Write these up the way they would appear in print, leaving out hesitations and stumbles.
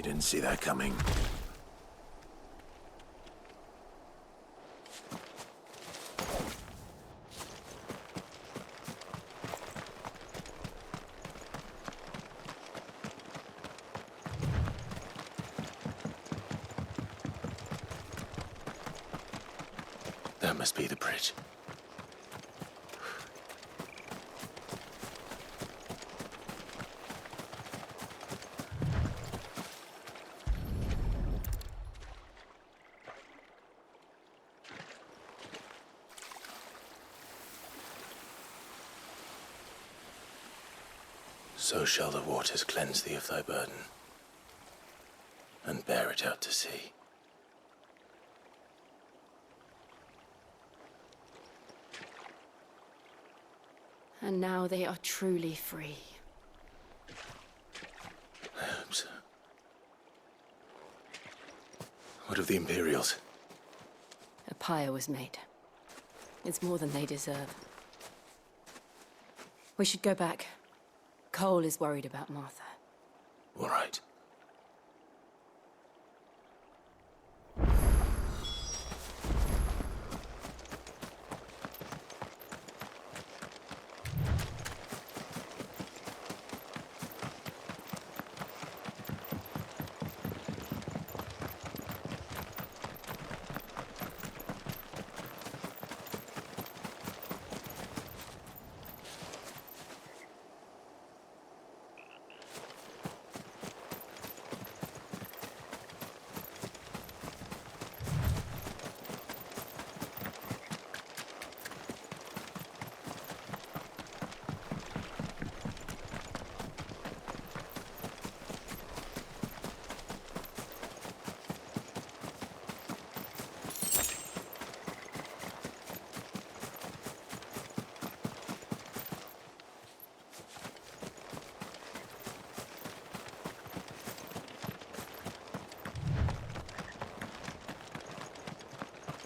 You didn't see that coming. That must be the bridge. So shall the waters cleanse thee of thy burden, and bear it out to sea. And now they are truly free. I hope so. What of the Imperials? A pyre was made. It's more than they deserve. We should go back. Cole is worried about Martha. All right.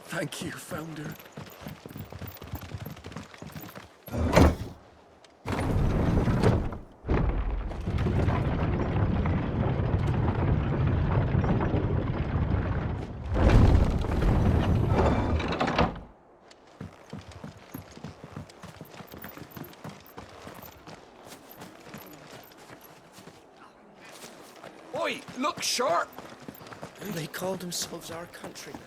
Thank you, Founder. Oi, look sharp! They call themselves our countrymen.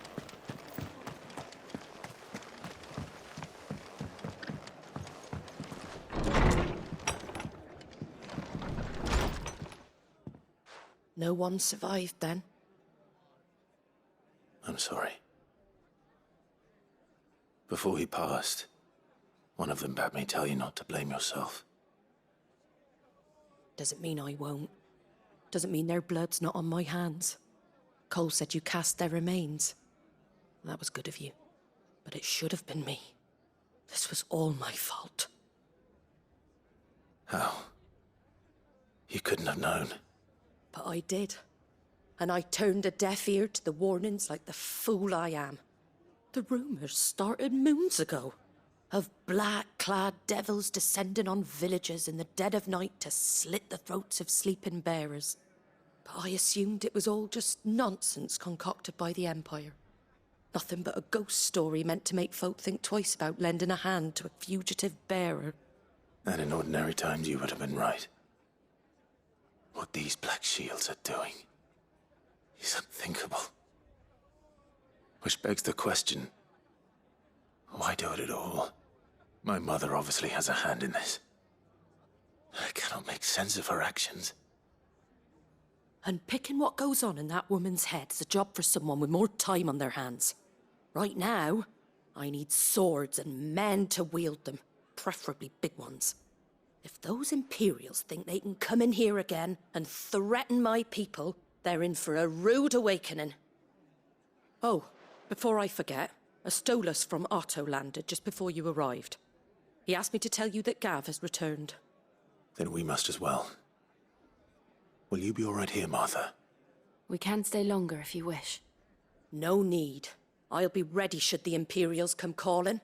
No one survived then? I'm sorry. Before he passed, one of them bade me tell you not to blame yourself. Doesn't mean I won't. Doesn't mean their blood's not on my hands. Cole said you cast their remains. That was good of you. But it should have been me. This was all my fault. How? You couldn't have known. But I did. And I turned a deaf ear to the warnings like the fool I am. The rumours started moons ago. Of black-clad devils descending on villages in the dead of night to slit the throats of sleeping bearers. But I assumed it was all just nonsense concocted by the Empire. Nothing but a ghost story meant to make folk think twice about lending a hand to a fugitive bearer. And in ordinary times you would have been right. What these Black Shields are doing is unthinkable. Which begs the question, why do it at all? My mother obviously has a hand in this. I cannot make sense of her actions. And picking what goes on in that woman's head is a job for someone with more time on their hands. Right now, I need swords and men to wield them, preferably big ones. If those Imperials think they can come in here again and threaten my people, they're in for a rude awakening. Oh, before I forget, a Stolas from Otto landed just before you arrived. He asked me to tell you that Gav has returned. Then we must as well. Will you be all right here, Martha? We can stay longer if you wish. No need. I'll be ready should the Imperials come calling.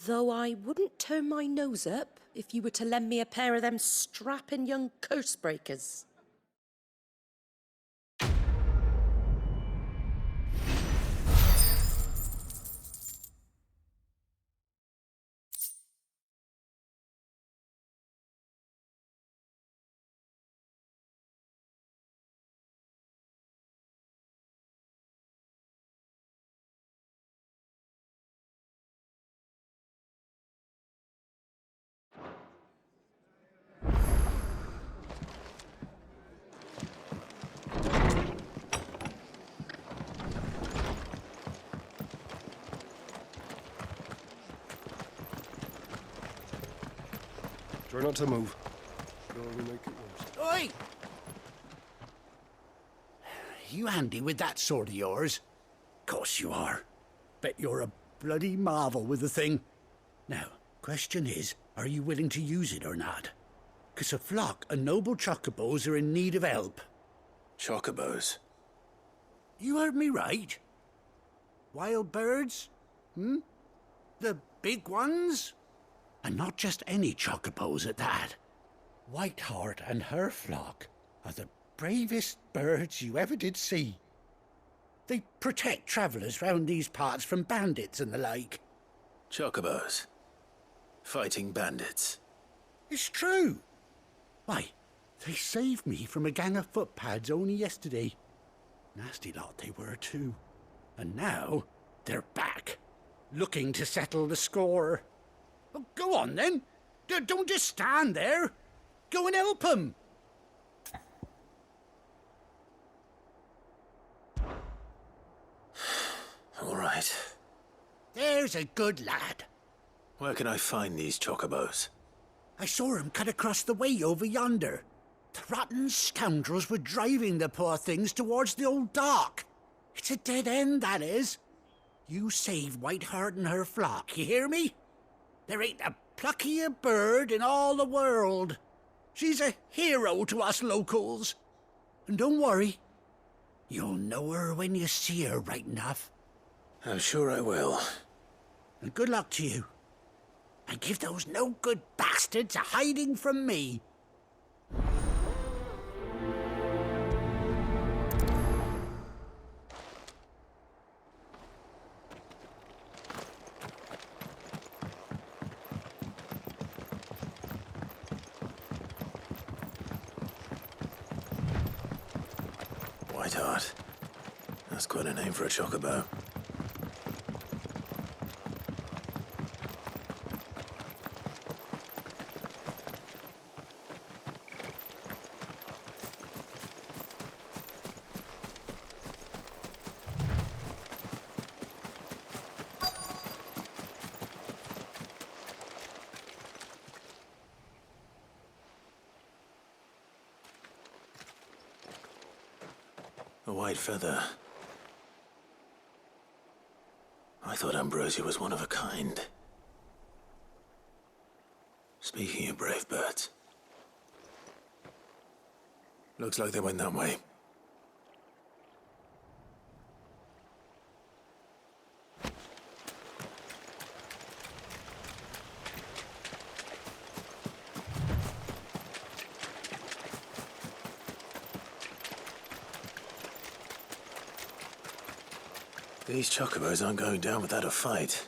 Though I wouldn't turn my nose up if you were to lend me a pair of them strapping young curse breakers. Try not to move. Don't we make it worse. Oi! You handy with that sword of yours? Course you are. Bet you're a bloody marvel with the thing. Now, question is, are you willing to use it or not? 'Cause a flock of noble chocobos are in need of help. Chocobos? You heard me right. Wild birds? The big ones? And not just any chocobos at that. Whiteheart and her flock are the bravest birds you ever did see. They protect travellers round these parts from bandits and the like. Chocobos? Fighting bandits? It's true. Why, they saved me from a gang of footpads only yesterday. Nasty lot they were too. And now they're back, looking to settle the score. Oh, go on then. Don't just stand there. Go and help them. All right. There's a good lad. Where can I find these chocobos? I saw him cut across the way over yonder. The rotten scoundrels were driving the poor things towards the old dock. It's a dead end, that is. You save Whiteheart and her flock, you hear me? There ain't a pluckier bird in all the world. She's a hero to us locals. And don't worry, you'll know her when you see her right enough. I'm sure I will. And good luck to you. And give those no-good bastards a hiding from me. Whiteheart. That's quite a name for a chocobo. A white feather. I thought Ambrosia was one of a kind. Speaking of brave birds. Looks like they went that way. These chocobos aren't going down without a fight.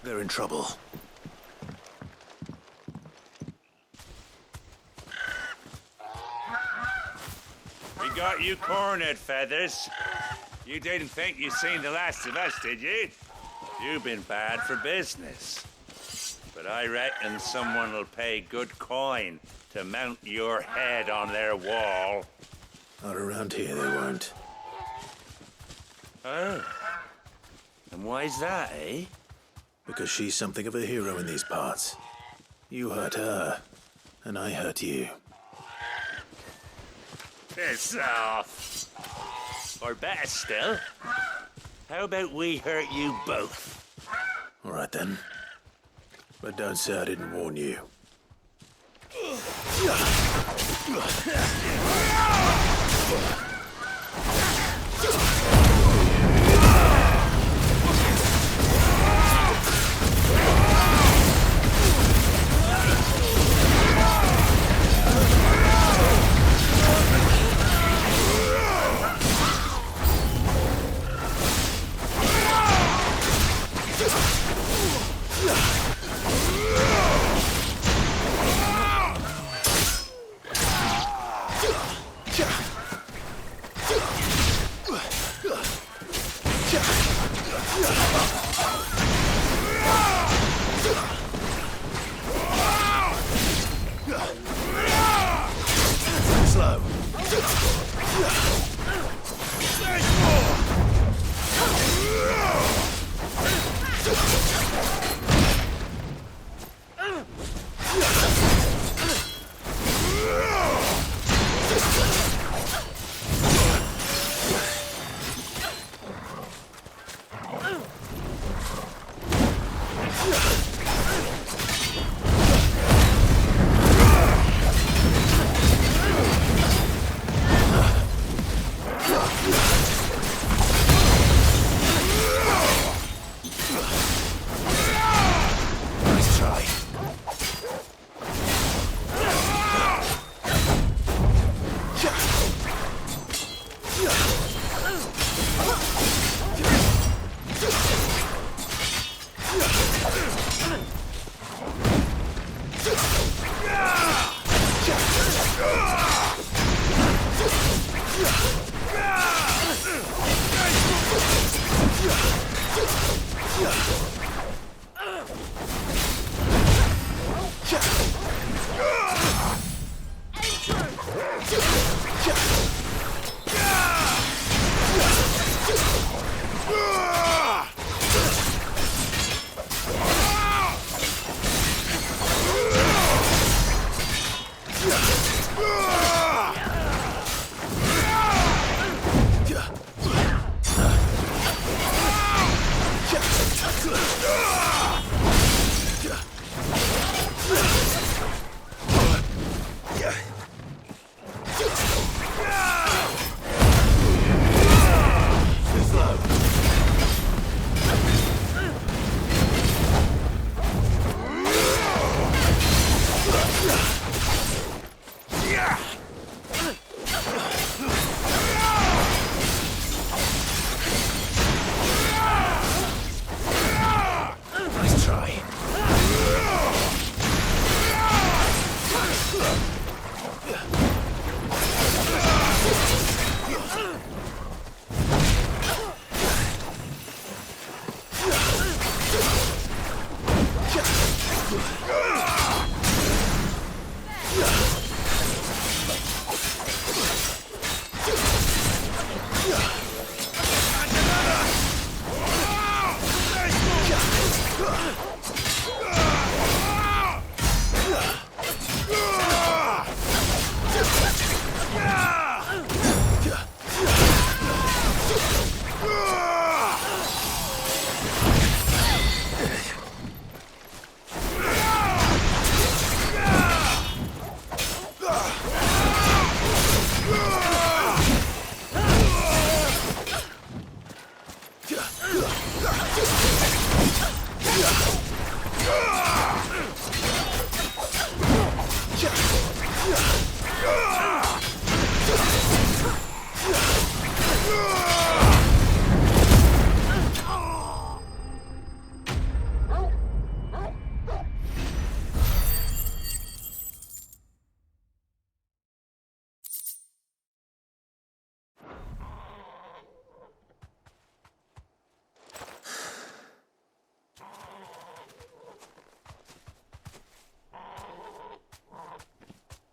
They're in trouble. We got you cornered, Feathers. You didn't think you'd seen the last of us, did you? You've been bad for business. But I reckon someone will pay good coin to mount your head on their wall. Not around here, they won't. Oh. And why's that, eh? Because she's something of a hero in these parts. You hurt her, and I hurt you. Piss off. Or better still, how about we hurt you both? All right then. But don't say I didn't warn you.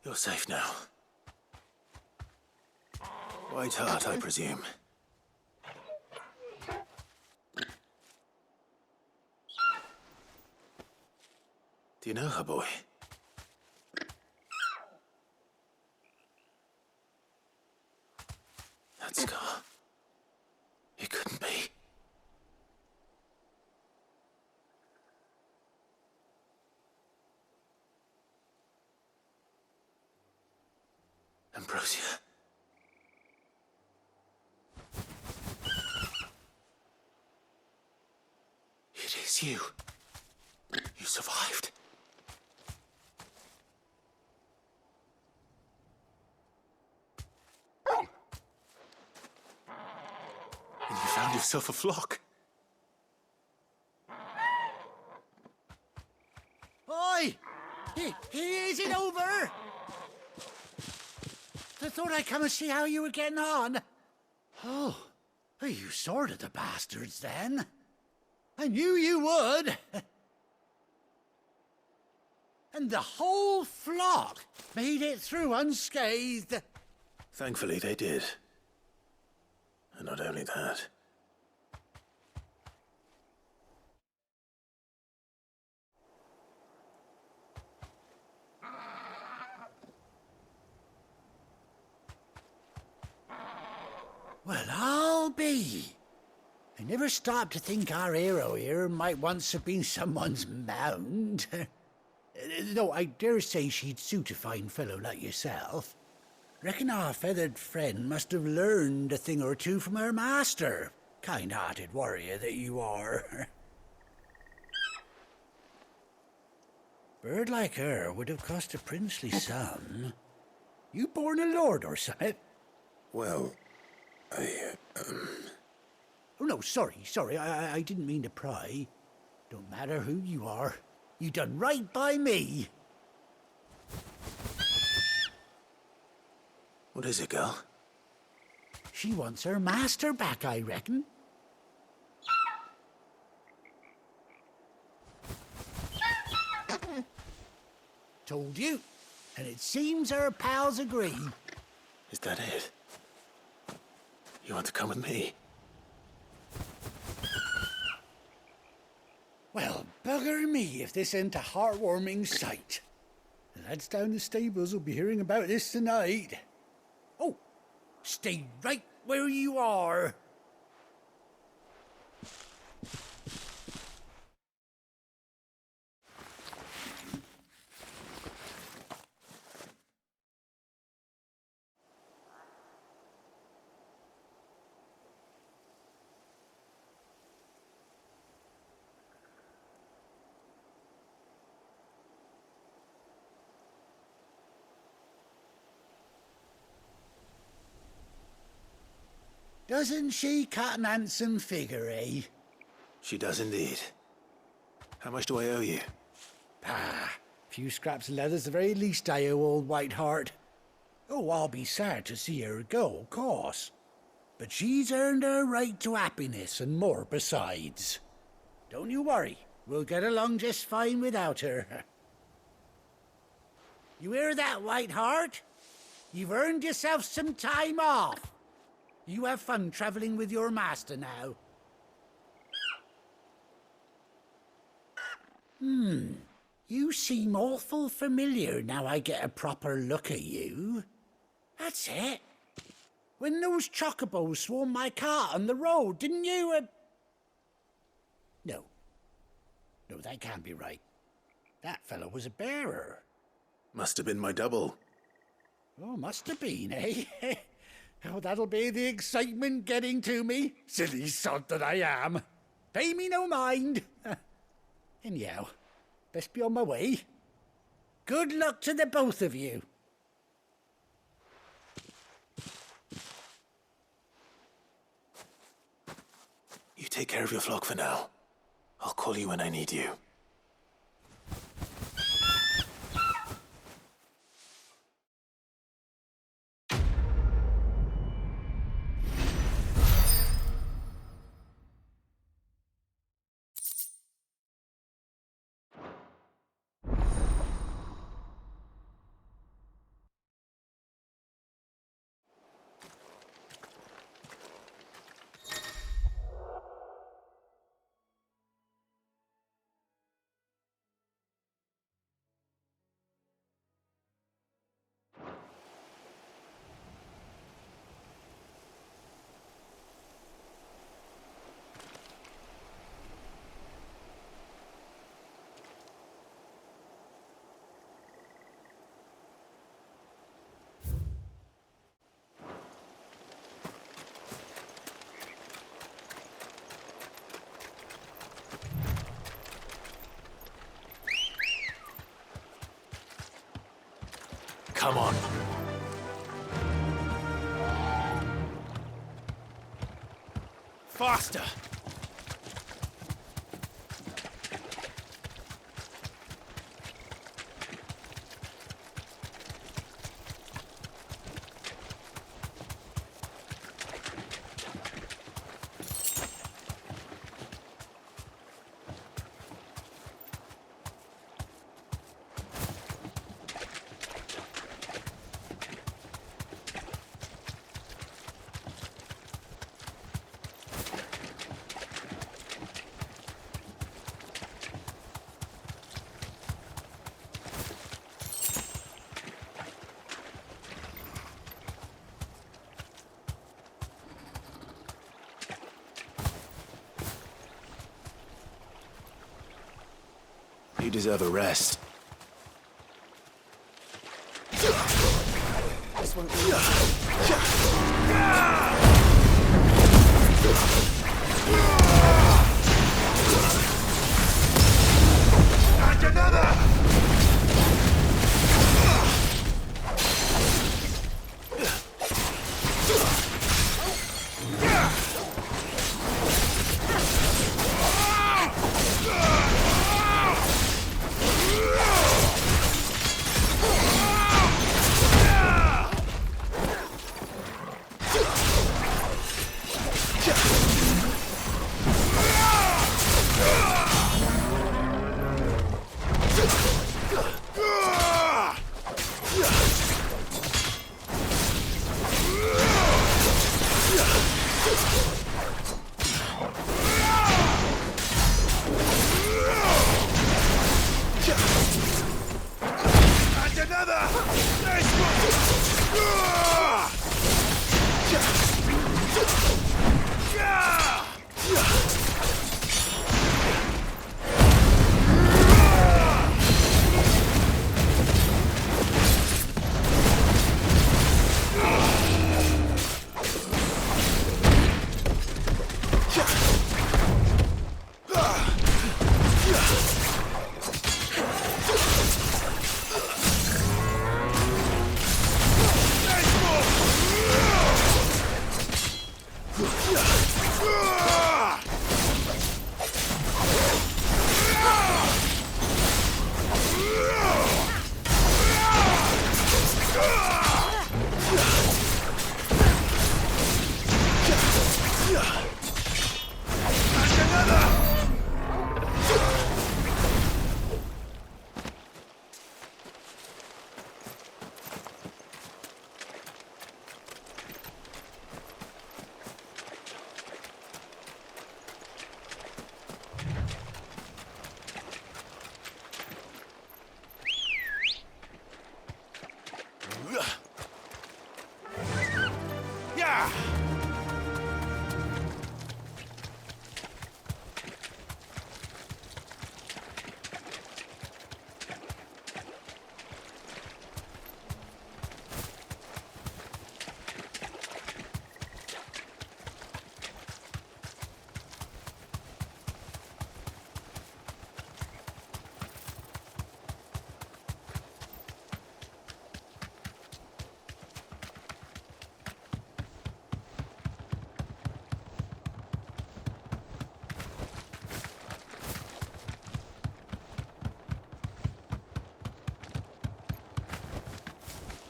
You're safe now. White Hart, I presume. Do you know her, boy? That scar. It couldn't be. Ambrosia. It is you. You survived. And you found yourself a flock. Oi! Is it over? I thought I'd come and see how you were getting on. Oh, you sorted the bastards then. I knew you would. And the whole flock made it through unscathed. Thankfully, they did. And not only that. Well, I'll be. I never stopped to think our hero here might once have been someone's mount. Though I dare say she'd suit a fine fellow like yourself. Reckon our feathered friend must have learned a thing or two from her master. Kind-hearted warrior that you are. Bird like her would have cost a princely sum. You born a lord or something? Well, Oh, no, sorry. I didn't mean to pry. Don't matter who you are. You done right by me. What is it, girl? She wants her master back, I reckon. Told you. And it seems her pals agree. Is that it? You want to come with me? Well, bugger me if this ain't a heartwarming sight. The lads down the stables will be hearing about this tonight. Oh, stay right where you are. Doesn't she cut an handsome figure, eh? She does indeed. How much do I owe you? Ah, a few scraps of leather's the very least I owe old White Hart. Oh, I'll be sad to see her go, of course. But she's earned her right to happiness and more besides. Don't you worry, we'll get along just fine without her. You hear that, White Hart? You've earned yourself some time off. You have fun traveling with your master now. You seem awful familiar now I get a proper look at you. That's it. When those chocobos swarmed my cart on the road, didn't you? No, that can't be right. That fellow was a bearer. Must have been my double. Oh, must have been, eh? Oh, that'll be the excitement getting to me. Silly sod that I am. Pay me no mind. Anyhow, best be on my way. Good luck to the both of you. You take care of your flock for now. I'll call you when I need you. Come on. Faster! You deserve a rest. This won't be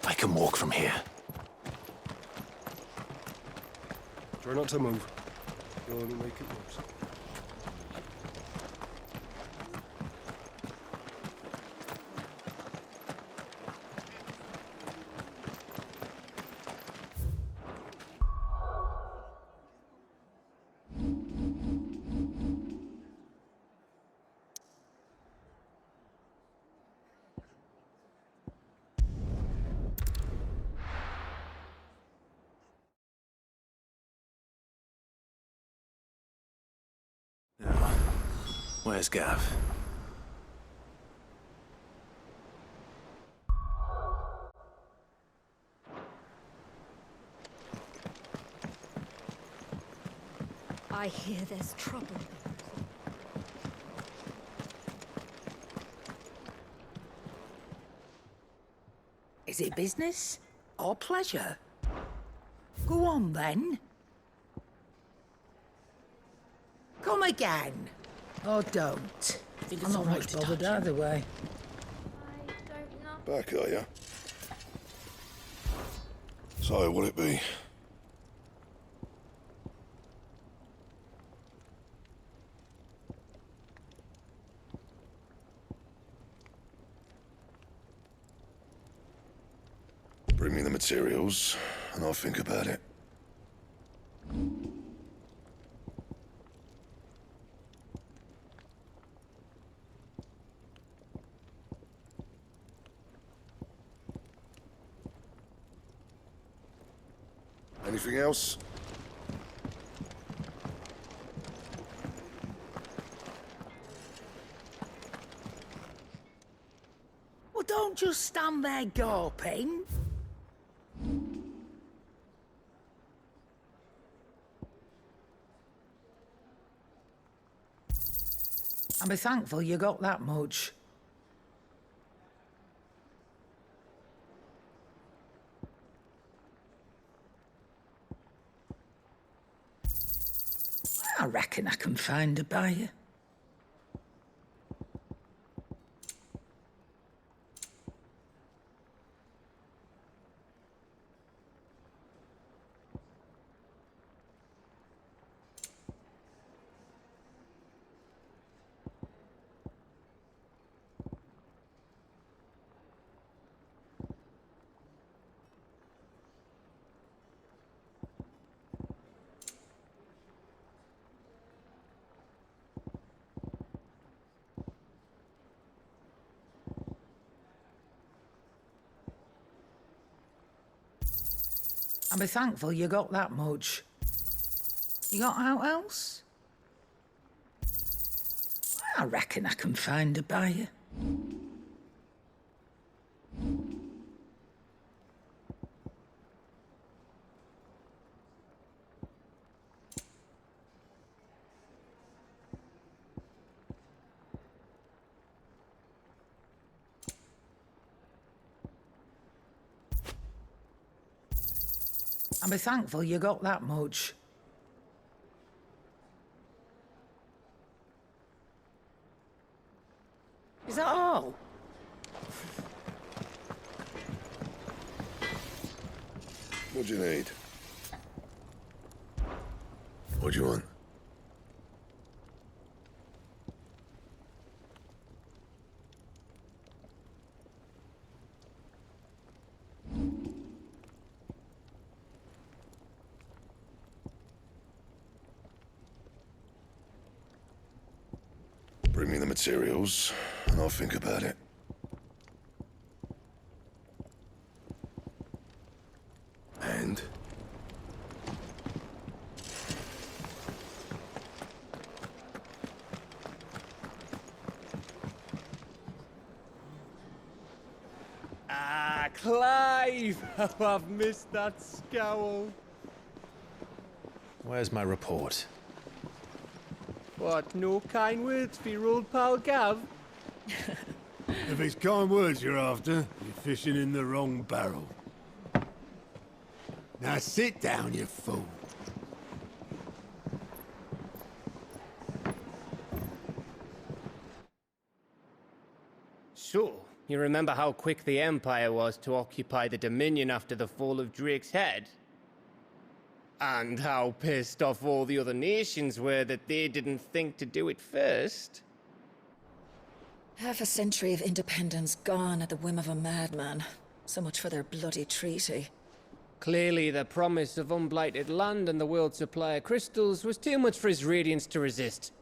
I can walk from here. Try not to move. You'll only make it worse. Now, where's Gav? I hear there's trouble. Is it business or pleasure? Go on then. Come again. Or don't. I'm not much bothered either way. Back, are you? So, what'll it be? Bring me the materials, and I'll think about it. Anything else? Well, don't just stand there gawping. I'll be thankful you got that much. I reckon I can find a buyer. I'll be thankful you got that much. You got out else? I reckon I can find a buyer. I'll be thankful you got that much. Is that all? What do you need? What do you want? Bring me the materials, and I'll think about it. And? Ah, Clive! How I've missed that scowl. Where's my report? What, no kind words for your old pal Gav? If it's kind words you're after, you're fishing in the wrong barrel. Now sit down, you fool. So, you remember how quick the Empire was to occupy the Dominion after the fall of Drake's head? And how pissed off all the other nations were that they didn't think to do it first? Half a century of independence gone at the whim of a madman. So much for their bloody treaty. Clearly, the promise of unblighted land and the world's supply of crystals was too much for his radiance to resist.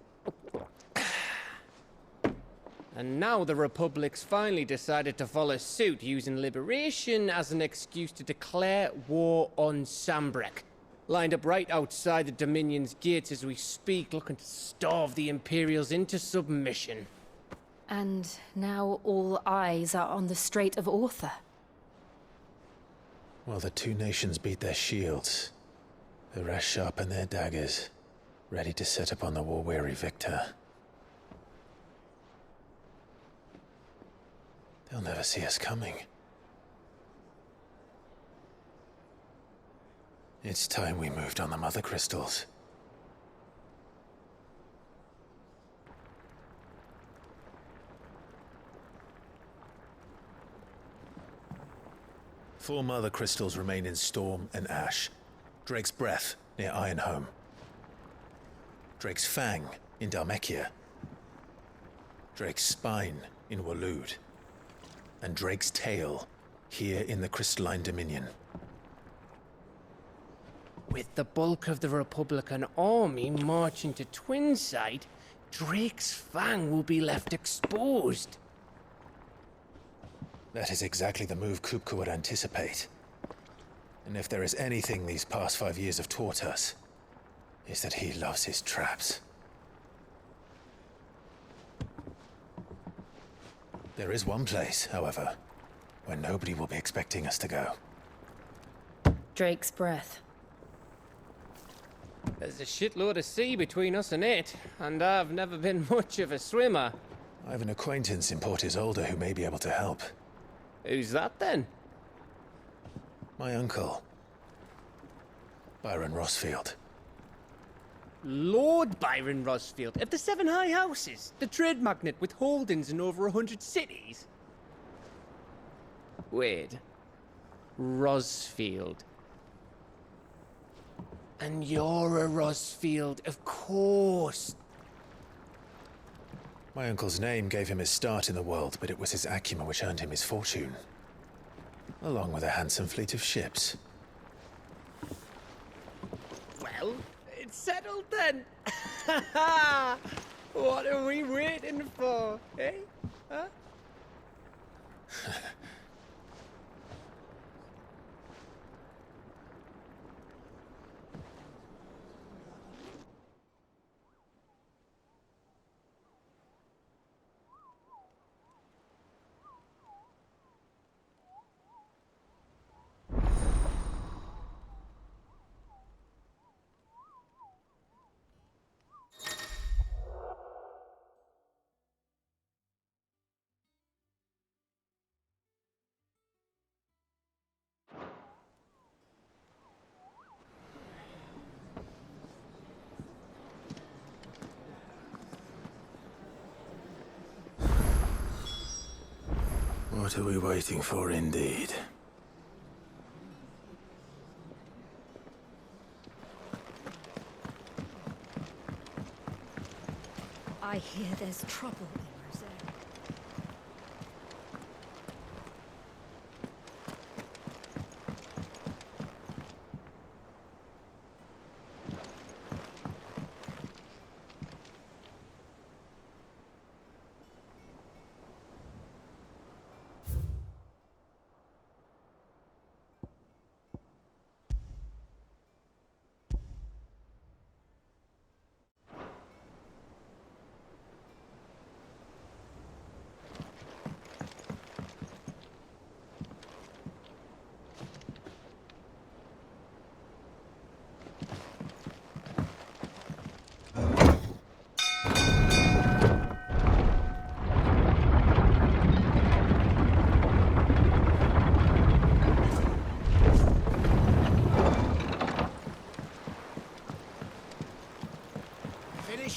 And now the Republic's finally decided to follow suit, using liberation as an excuse to declare war on Sambrek. Lined up right outside the Dominion's gates as we speak, looking to starve the Imperials into submission. And now all eyes are on the Strait of Author. Well, the two nations beat their shields. The rest sharpen their daggers, ready to set upon the war-weary victor. They'll never see us coming. It's time we moved on the mother crystals. Four mother crystals remain in Storm and Ash. Drake's Breath near Ironhome. Drake's Fang in Dhalmekia. Drake's Spine in Waloed. And Drake's Tail here in the Crystalline Dominion. With the bulk of the Republican army marching to Twinside, Drake's Fang will be left exposed. That is exactly the move Kupka would anticipate. And if there is anything these past 5 years have taught us, is that he loves his traps. There is one place, however, where nobody will be expecting us to go. Drake's Breath. There's a shitload of sea between us and it, and I've never been much of a swimmer. I have an acquaintance in Port Isolde who may be able to help. Who's that then? My uncle, Byron Rossfield. Lord Byron Rossfield of the Seven High Houses, the trade magnate with holdings in over 100 cities. Wait. Rossfield. And you're a Rossfield, of course. My uncle's name gave him his start in the world, but it was his acumen which earned him his fortune. Along with a handsome fleet of ships. Well, it's settled then. What are we waiting for, eh? Huh? What are we waiting for, indeed? I hear there's trouble in Roselle.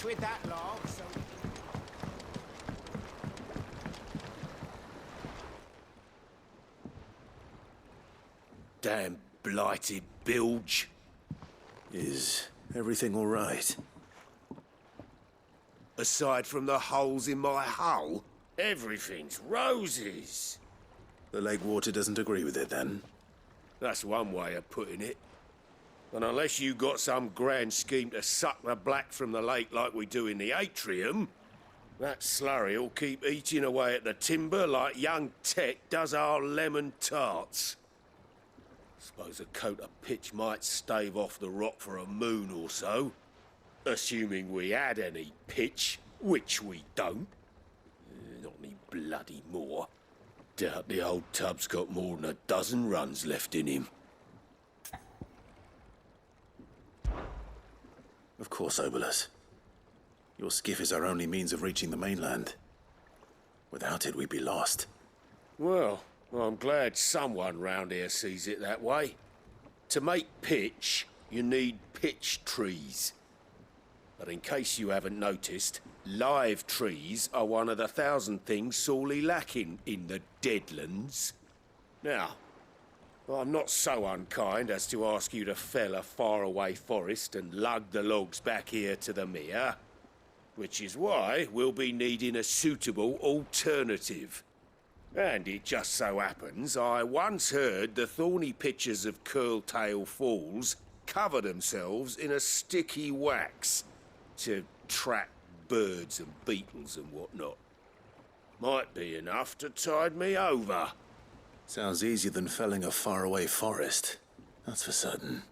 With that log, so... Damn blighted bilge. Is everything all right? Aside from the holes in my hull, everything's roses. The lake water doesn't agree with it, then? That's one way of putting it. And unless you got some grand scheme to suck the black from the lake like we do in the atrium, that slurry'll keep eating away at the timber like young Tech does our lemon tarts. Suppose a coat of pitch might stave off the rot for a moon or so. Assuming we had any pitch, which we don't. Not any bloody more. Doubt the old tub's got more than a dozen runs left in him. Of course, Obolus. Your skiff is our only means of reaching the mainland. Without it, we'd be lost. Well, I'm glad someone round here sees it that way. To make pitch, you need pitch trees. But in case you haven't noticed, live trees are one of the 1,000 things sorely lacking in the Deadlands. Now, I'm not so unkind as to ask you to fell a faraway forest and lug the logs back here to the mere, which is why we'll be needing a suitable alternative. And it just so happens I once heard the thorny pitchers of Curltail Falls cover themselves in a sticky wax to trap birds and beetles and whatnot. Might be enough to tide me over. Sounds easier than felling a faraway forest. That's for certain.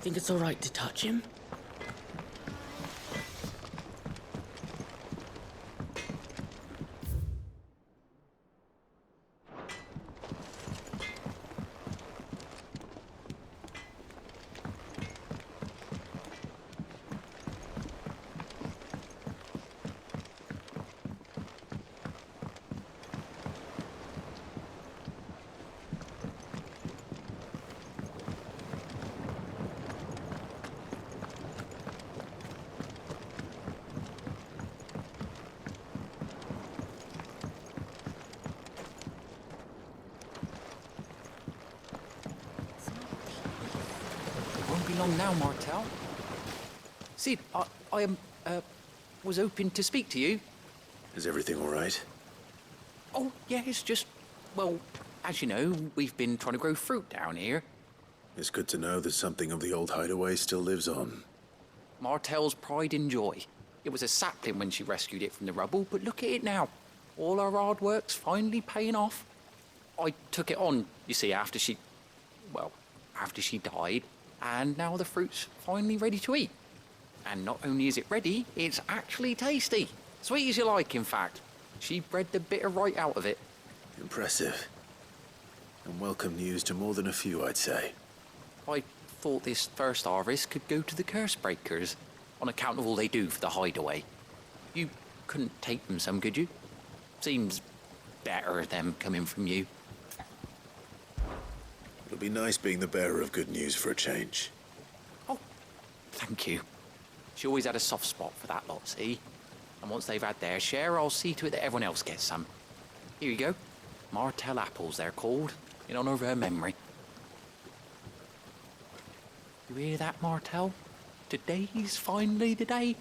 Think it's all right to touch him? Long now, Martel. Sid, I was hoping to speak to you. Is everything all right? Oh, yeah, it's just, well, as you know, we've been trying to grow fruit down here. It's good to know that something of the old hideaway still lives on. Martel's pride and joy. It was a sapling when she rescued it from the rubble, but look at it now. All our hard work's finally paying off. I took it on, you see, after she died. And now the fruit's finally ready to eat. And not only is it ready, it's actually tasty. Sweet as you like, in fact. She bred the bitter right out of it. Impressive. And welcome news to more than a few, I'd say. I thought this first harvest could go to the curse breakers, on account of all they do for the hideaway. You couldn't take them some, could you? Seems better them coming from you. It'll be nice being the bearer of good news for a change. Oh, thank you. She always had a soft spot for that lot, see? And once they've had their share, I'll see to it that everyone else gets some. Here you go. Martel apples, they're called, in honour of her memory. You hear that, Martel? Today's finally the day.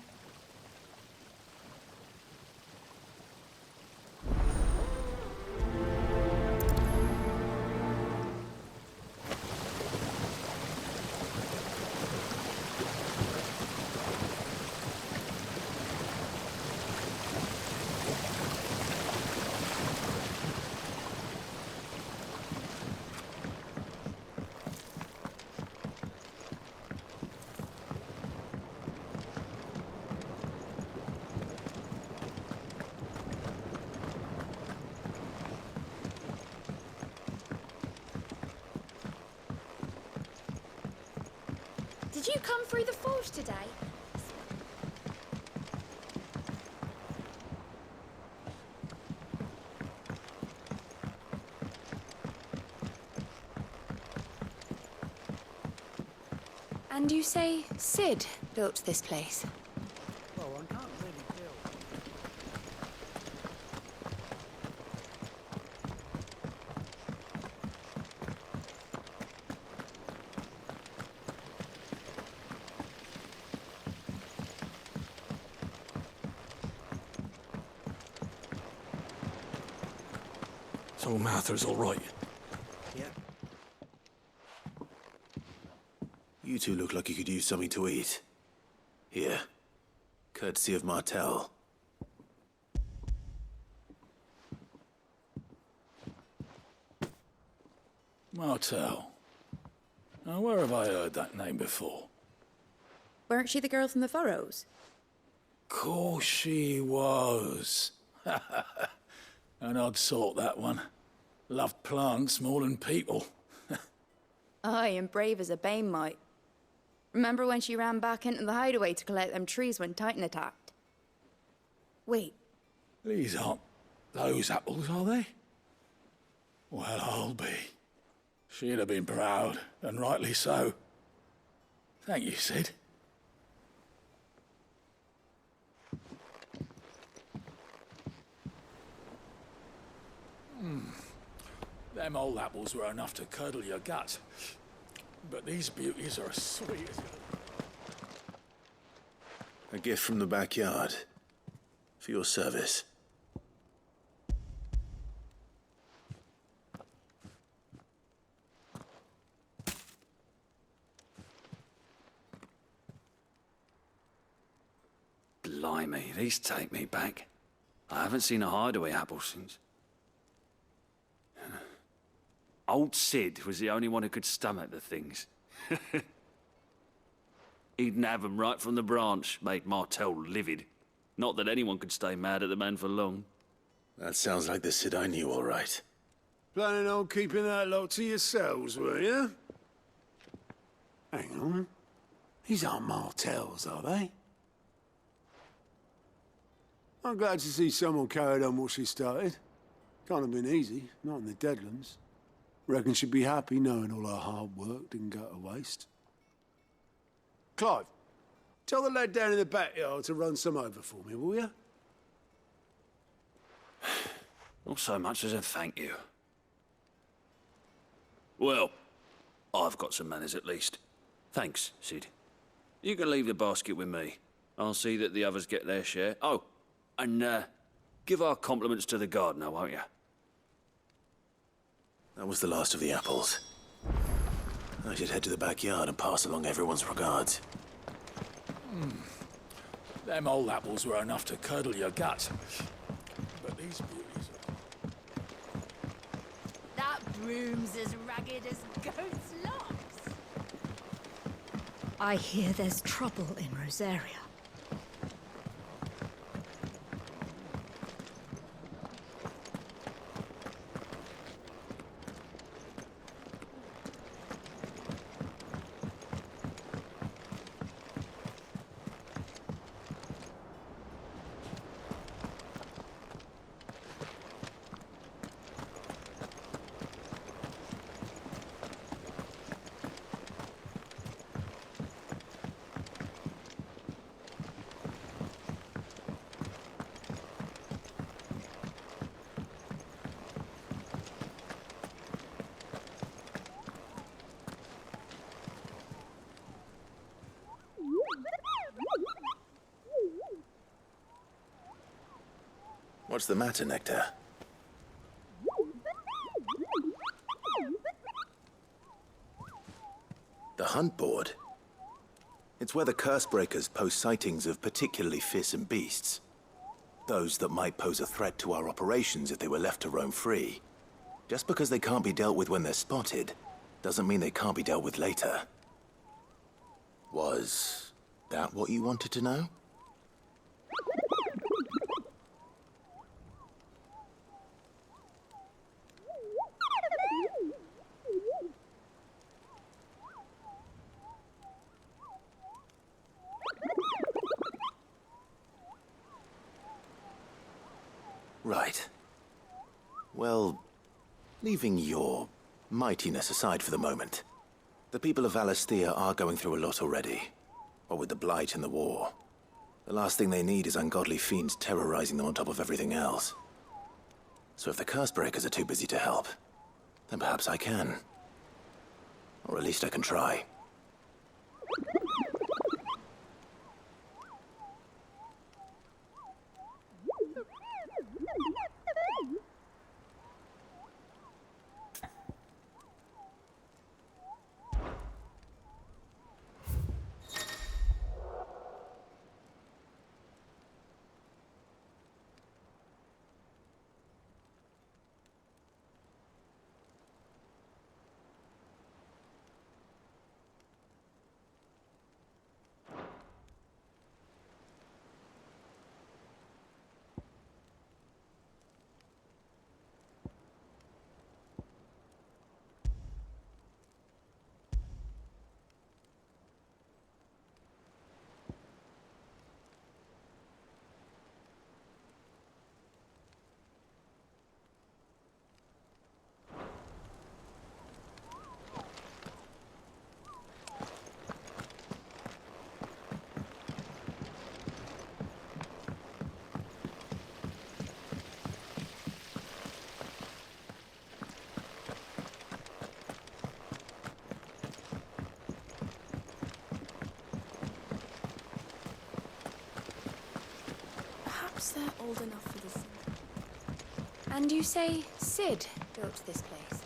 through the forge today? And you say Sid built this place? Well, one can't really build. So Mather's all right. Yeah. You two look like you could use something to eat. Here. Courtesy of Martel. Martel. Now, where have I heard that name before? Weren't she the girl from the Furrows? Course she was. An odd sort, that one. Loved plants more than people. Aye, and brave as a bane might. Remember when she ran back into the hideaway to collect them trees when Titan attacked? Wait, These aren't those apples, are they? Well, I'll be. She'd have been proud, and rightly so. Thank you, Sid. Them old apples were enough to curdle your gut. But these beauties are as sweet as... A gift from the backyard. For your service. Blimey, these take me back. I haven't seen a hideaway apple since. Old Sid was the only one who could stomach the things. He'd nab them right from the branch, made Martel livid. Not that anyone could stay mad at the man for long. That sounds like the Sid I knew, all right. Planning on keeping that lot to yourselves, were you? Hang on. These aren't Martels, are they? I'm glad to see someone carried on what she started. Can't have been easy, not in the Deadlands. Reckon she'd be happy knowing all her hard work didn't go to waste. Clive, tell the lad down in the backyard to run some over for me, will you? Not so much as a thank you. Well, I've got some manners at least. Thanks, Sid. You can leave the basket with me. I'll see that the others get their share. Oh, and give our compliments to the gardener, won't you? That was the last of the apples. I should head to the backyard and pass along everyone's regards. Them old apples were enough to curdle your gut. But these beauties are... That broom's as ragged as goat's locks. I hear there's trouble in Rosaria. What's the matter, Nectar? The hunt board? It's where the Cursebreakers post sightings of particularly fearsome beasts. Those that might pose a threat to our operations if they were left to roam free. Just because they can't be dealt with when they're spotted, doesn't mean they can't be dealt with later. Was that what you wanted to know? Right. Well, leaving your mightiness aside for the moment, the people of Valisthea are going through a lot already. What with the Blight and the war. The last thing they need is ungodly fiends terrorizing them on top of everything else. So if the Cursebreakers are too busy to help, then perhaps I can. Or at least I can try. Perhaps they're old enough for this. And you say Sid built this place?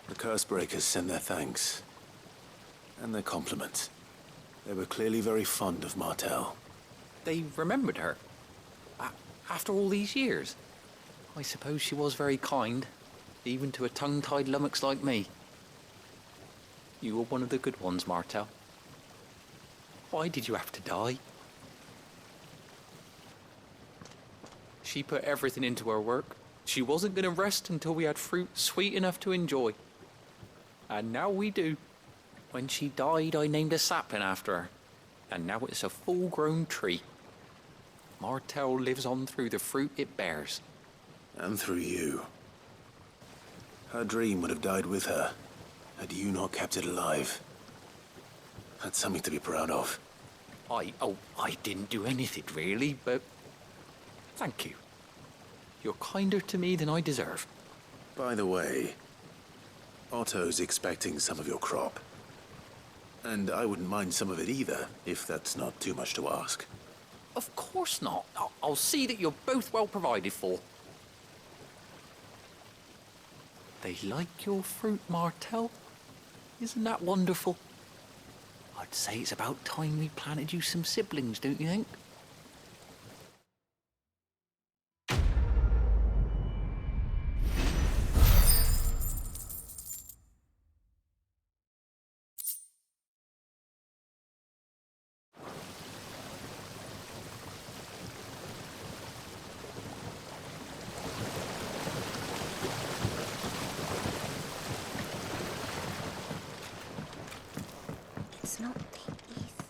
The Cursebreakers send their thanks. And their compliments. They were clearly very fond of Martel. They remembered her? After all these years? I suppose she was very kind, even to a tongue-tied lummox like me. You were one of the good ones, Martel. Why did you have to die? She put everything into her work. She wasn't going to rest until we had fruit sweet enough to enjoy. And now we do. When she died, I named a sapling after her. And now it's a full-grown tree. Martel lives on through the fruit it bears. And through you. Her dream would have died with her, had you not kept it alive. That's something to be proud of. I didn't do anything really, but thank you. You're kinder to me than I deserve. By the way, Otto's expecting some of your crop. And I wouldn't mind some of it either, if that's not too much to ask. Of course not. I'll see that you're both well provided for. They like your fruit, Martel. Isn't that wonderful? I'd say it's about time we planted you some siblings, don't you think? It's not the ether.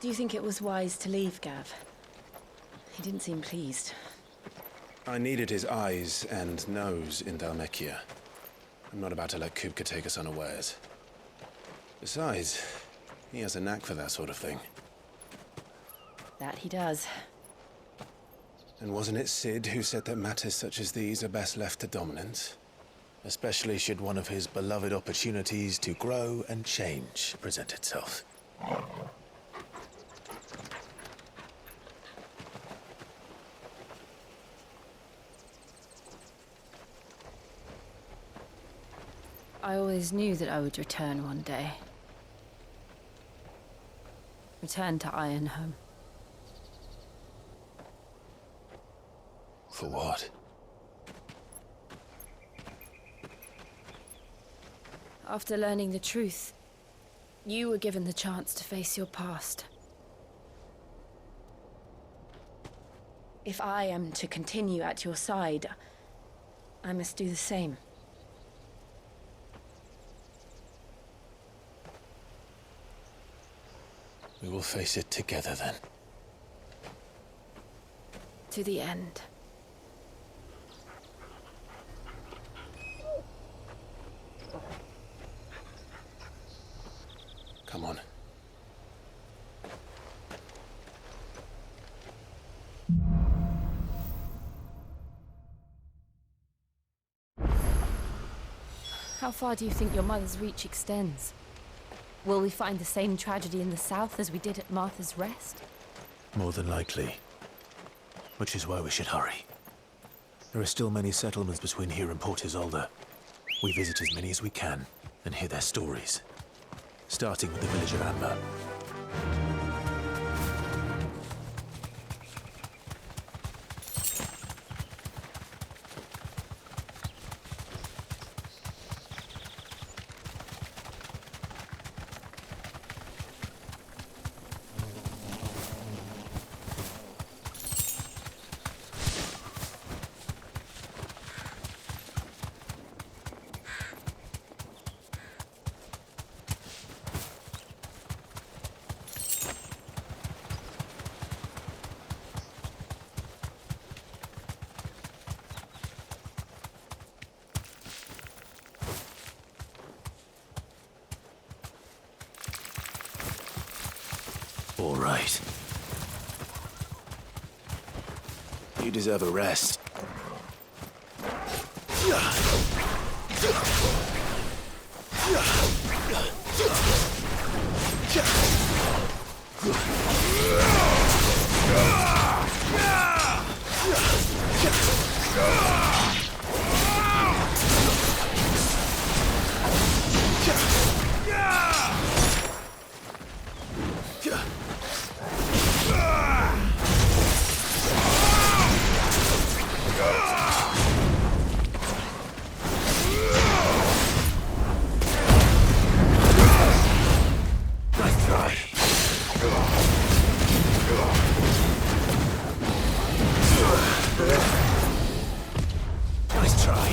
Do you think it was wise to leave, Gav? He didn't seem pleased. I needed his eyes and nose in Dhalmekia. I'm not about to let Kupka take us unawares. Besides, he has a knack for that sort of thing. That he does. And wasn't it Sid who said that matters such as these are best left to dominance? Especially should one of his beloved opportunities to grow and change present itself. I always knew that I would return one day. Return to Ironhome. For what? After learning the truth, you were given the chance to face your past. If I am to continue at your side, I must do the same. We will face it together then. To the end. Come on. How far do you think your mother's reach extends? Will we find the same tragedy in the south as we did at Martha's Rest? More than likely. Which is why we should hurry. There are still many settlements between here and Port Isolde. We visit as many as we can and hear their stories. Starting with the village of Amber. All right. You deserve a rest. Nice try.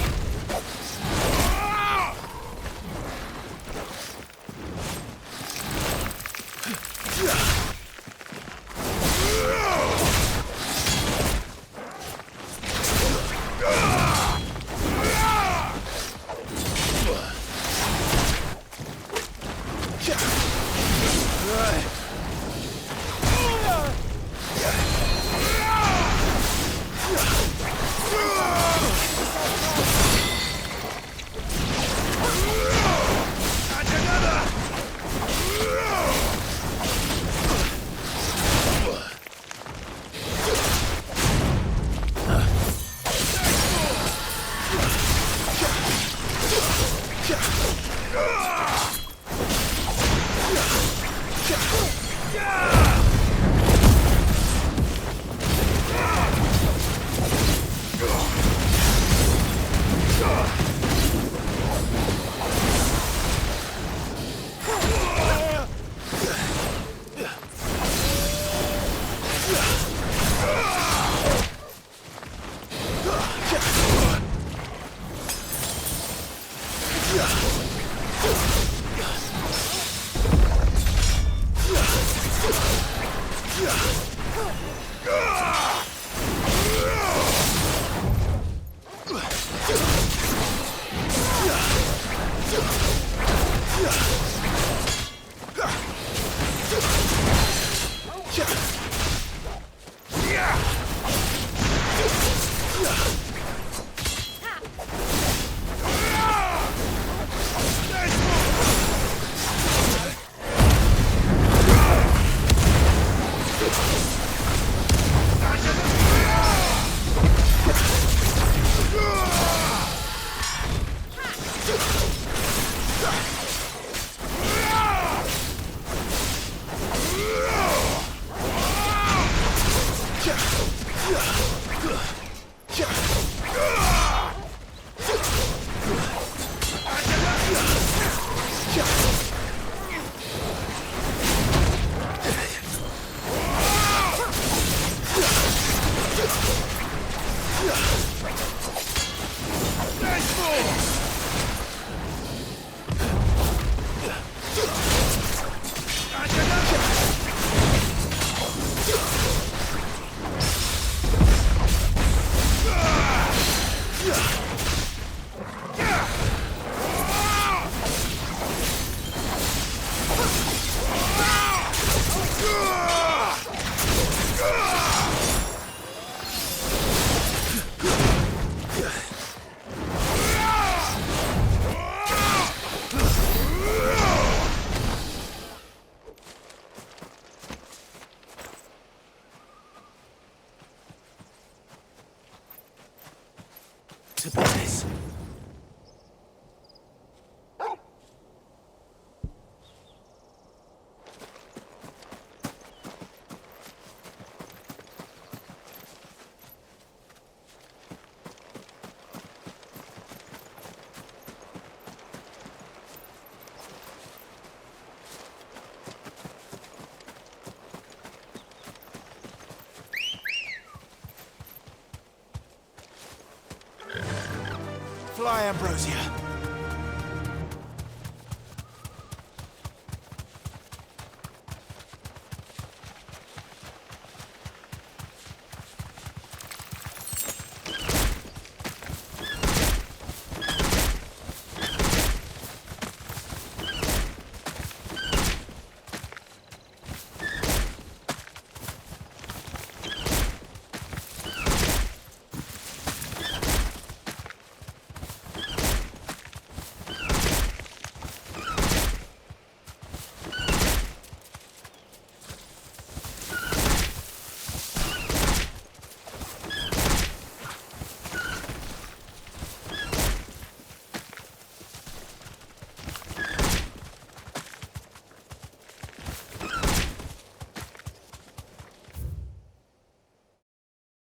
Fly, Ambrosia.